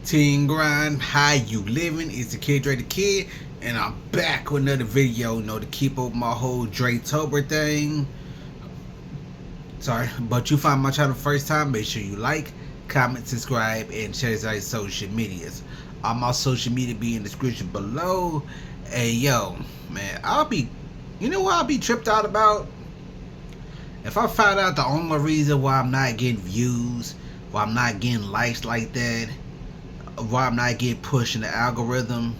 Teen Grind, how you living? It's the Kid Dre the Kid, and I'm back with another video, to keep up my whole Dre-tober thing. Sorry, but you find my channel first time, make sure you like, comment, subscribe, and share this on social medias. All my social media be in the description below. Hey, yo, man, you know what I'll be tripped out about? If I found out the only reason why I'm not getting views, why I'm not getting likes like that, why I'm not getting pushed in the algorithm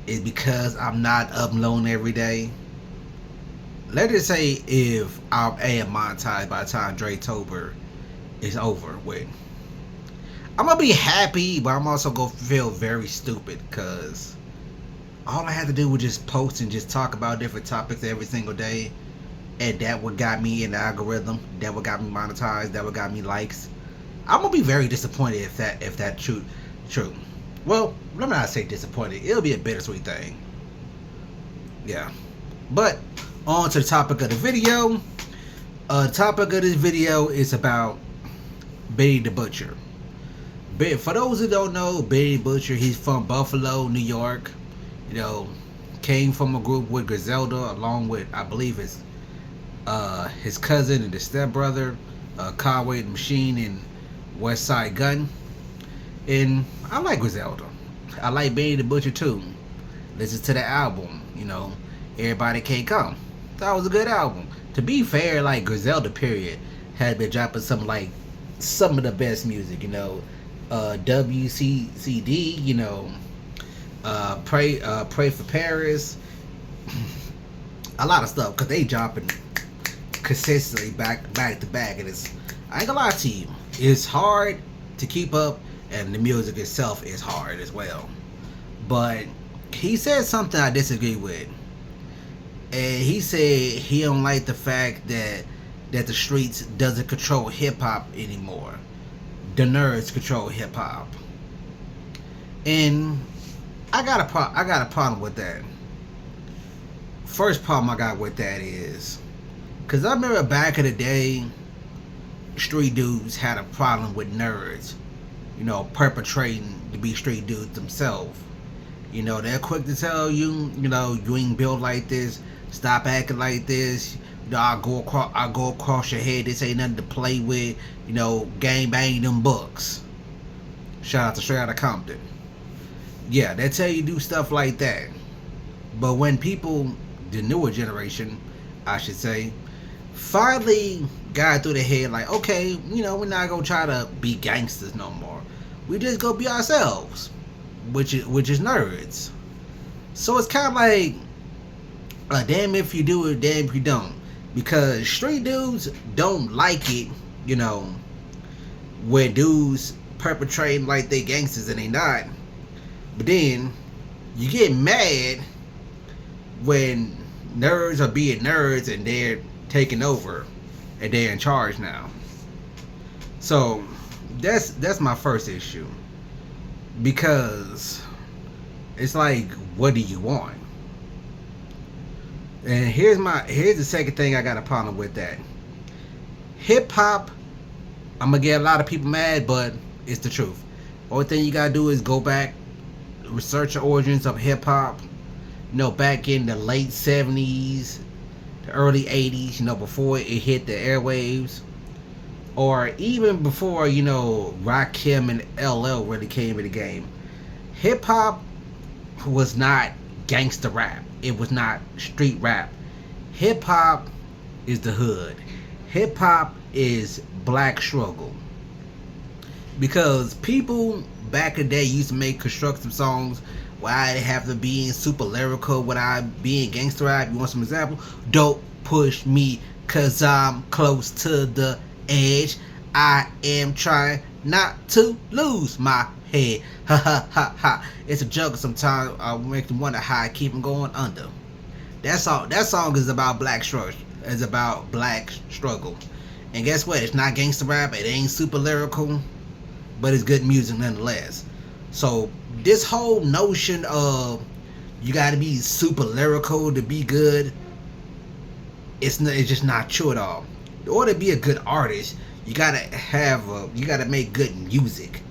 is because I'm not uploading every day. Let's just say if I'm monetized by the time Dre-tober is over with, I'm gonna be happy, but I'm also gonna feel very stupid because all I had to do was just post and just talk about different topics every single day, and that what got me in the algorithm, that what got me monetized, that what got me likes. I'm gonna be very disappointed if that true. Well, let me not say disappointed. It'll be a bittersweet thing. Yeah. But on to the topic of the video. The topic of this video is about Benny the Butcher. For those who don't know, Benny the Butcher, he's from Buffalo, New York. Came from a group with Griselda, along with, I believe, his cousin and his stepbrother, Conway the Machine and West Side Gun. And I like Griselda. I like Benny the Butcher too. Listen to the album, Everybody Can't Come. That was a good album. To be fair, like Griselda period had been dropping some of the best music, WCCD, Pray for Paris. A lot of stuff, cause they dropping consistently back to back, and I ain't gonna lie to you, it's hard to keep up. And the music itself is hard as well. But he said something I disagree with. And he said he don't like the fact that the streets doesn't control hip hop anymore. The nerds control hip hop. And I got a problem with that. First problem I got with that is, cause I remember back in the day, street dudes had a problem with nerds, perpetrating to be street dudes themselves. They're quick to tell you, you ain't built like this. Stop acting like this. I go across your head. This ain't nothing to play with. Gang bang them books. Shout out to Straight Outta Compton. Yeah, they tell you do stuff like that. But when people, the newer generation, I should say, finally got through the head like, okay, we're not gonna try to be gangsters no more. We just go be ourselves, which is nerds. So it's kind of like, damn if you do it, damn if you don't, because street dudes don't like it, when dudes perpetrating like they gangsters and they not. But then you get mad when nerds are being nerds and they're taking over and they're in charge now. So that's my first issue, because it's like, what do you want? And here's the second thing I got a problem with that. Hip hop, I'm gonna get a lot of people mad, but it's the truth. Only thing you gotta do is go back, research the origins of hip hop. Back in the late 70s, the early 80s, before it hit the airwaves, or even before, Rakim and LL really came in the game. Hip hop was not gangster rap. It was not street rap. Hip hop is the hood. Hip hop is black struggle. Because people back in the day used to make constructive songs without have to be super lyrical, without being gangster rap. You want some example? Don't push me, cause I'm close to the edge. I am trying not to lose my head. Ha ha ha ha. It's a joke sometimes. I make them wonder how I keep them going under. That song is about black struggle. It's about black struggle. And guess what? It's not gangster rap. It ain't super lyrical, but it's good music nonetheless. So this whole notion of you got to be super lyrical to be good, it's just not true at all. In order to be a good artist, you gotta make good music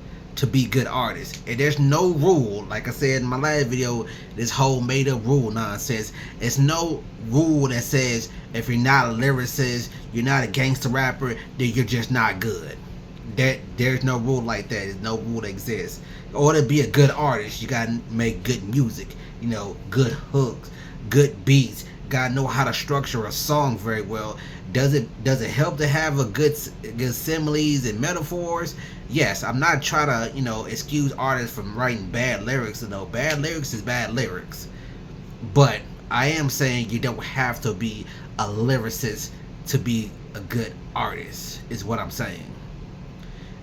to be good artists. And there's no rule, like I said in my last video, this whole made up rule nonsense. There's no rule that says if you're not a lyricist, you're not a gangster rapper, then you're just not good. There's no rule like that. There's no rule that exists. In order to be a good artist, you gotta make good music, you know, good hooks, good beats, gotta know how to structure a song very well. Does it help to have a good similes and metaphors? Yes. I'm not trying to, you know, excuse artists from writing bad lyrics. You know, bad lyrics is bad lyrics. But I am saying you don't have to be a lyricist to be a good artist, is what I'm saying.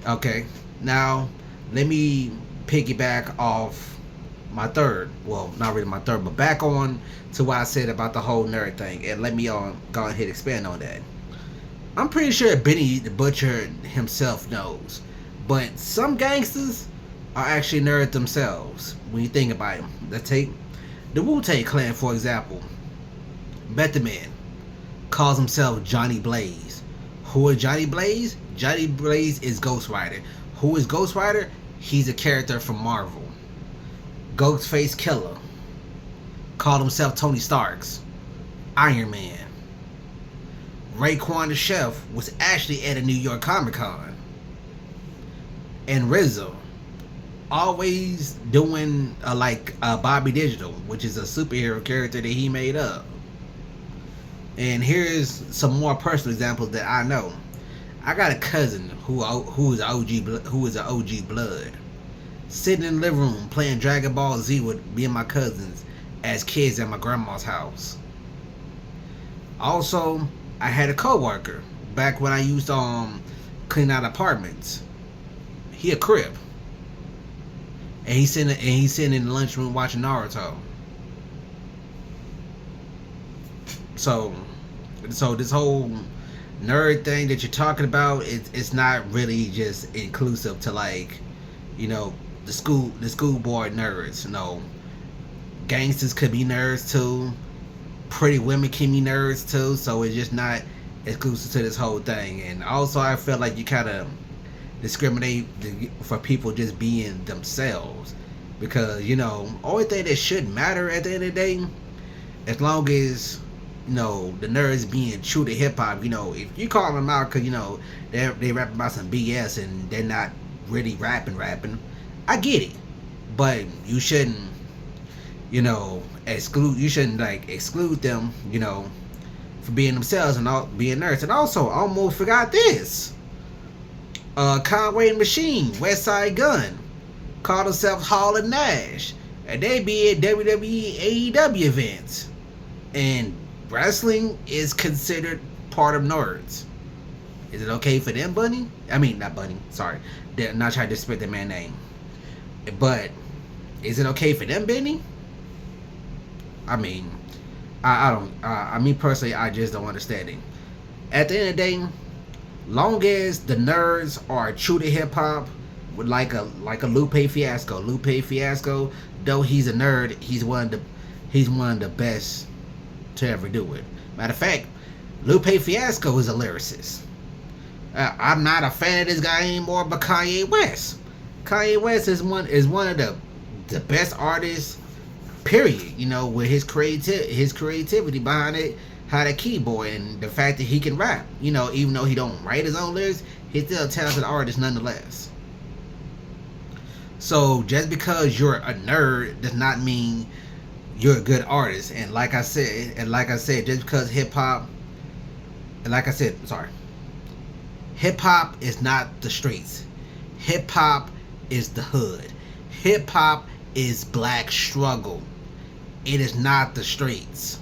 Okay, now let me piggyback off my third, well, not really my third, but back on to what I said about the whole nerd thing, and let me go ahead and expand on that. I'm pretty sure Benny the Butcher himself knows, but some gangsters are actually nerds themselves when you think about them. Let's take the Wu-Tang Clan, for example. Method Man calls himself Johnny Blaze. Who is Johnny Blaze? Johnny Blaze is Ghost Rider. Who is Ghost Rider? He's a character from Marvel. Ghostface Killer called himself Tony Stark's Iron Man. Raekwon the Chef was actually at a New York Comic Con. And RZA, always doing Bobby Digital, which is a superhero character that he made up. And here's some more personal examples that I know. I got a cousin who is an OG blood, sitting in the living room playing Dragon Ball Z with me and my cousins as kids at my grandma's house. Also, I had a coworker back when I used to clean out apartments. He a Crip, and he's sitting in the lunchroom watching Naruto. So this whole nerd thing that you're talking about, it's not really just inclusive to, like, you know, the school board nerds. You know, gangsters could be nerds too. Pretty women can be nerds too. So it's just not exclusive to this whole thing. And also, I feel like you kind of discriminate for people just being themselves, because, you know, only thing that should matter at the end of the day, as long as, you know, the nerds being true to hip hop. You know, if you call them out because, you know, they rap about some BS and they're not really rapping, I get it, but you shouldn't, you know, exclude them, you know, for being themselves and all being nerds. And also, I almost forgot this. Conway Machine, West Side Gun, called themselves Hall and Nash, and they be at WWE, AEW events, and wrestling is considered part of nerds. Is it okay for them, Bunny? I mean, not Bunny. Sorry, they're not trying to disrespect that man's name. But is it okay for them, Benny? I mean, I don't. I mean, personally, I just don't understand it. At the end of the day, long as the nerds are true to hip hop, with like a Lupe Fiasco. Lupe Fiasco, though he's a nerd, he's one of the best to ever do it. Matter of fact, Lupe Fiasco is a lyricist. I'm not a fan of this guy anymore, but Kanye West is one of the best artists, period. You know, with his creativity behind it, how the keyboard, and the fact that he can rap. You know, even though he don't write his own lyrics, he's still a talented artist nonetheless. So just because you're a nerd does not mean you're a good artist. And like I said, just because hip hop is not the streets. Hip hop is the hood. Hip hop is black struggle. It is not the streets.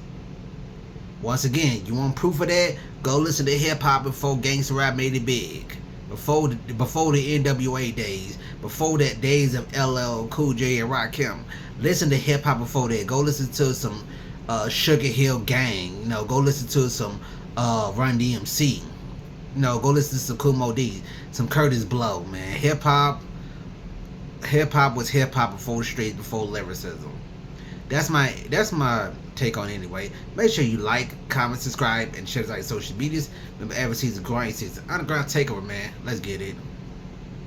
Once again, you want proof of that? Go listen to hip hop before gangsta rap made it big. Before the NWA days, before that days of LL Cool J and Rakim. Listen to hip hop before that. Go listen to some Sugar Hill Gang. You know, go listen to some Run DMC. You know, go listen to some Kool Moe Dee, some Curtis Blow, man. Hip hop was hip hop before the streets, before lyricism. That's my take on it anyway. Make sure you like, comment, subscribe, and share it on social medias. Remember, every season, grind season. Underground Takeover, man. Let's get it.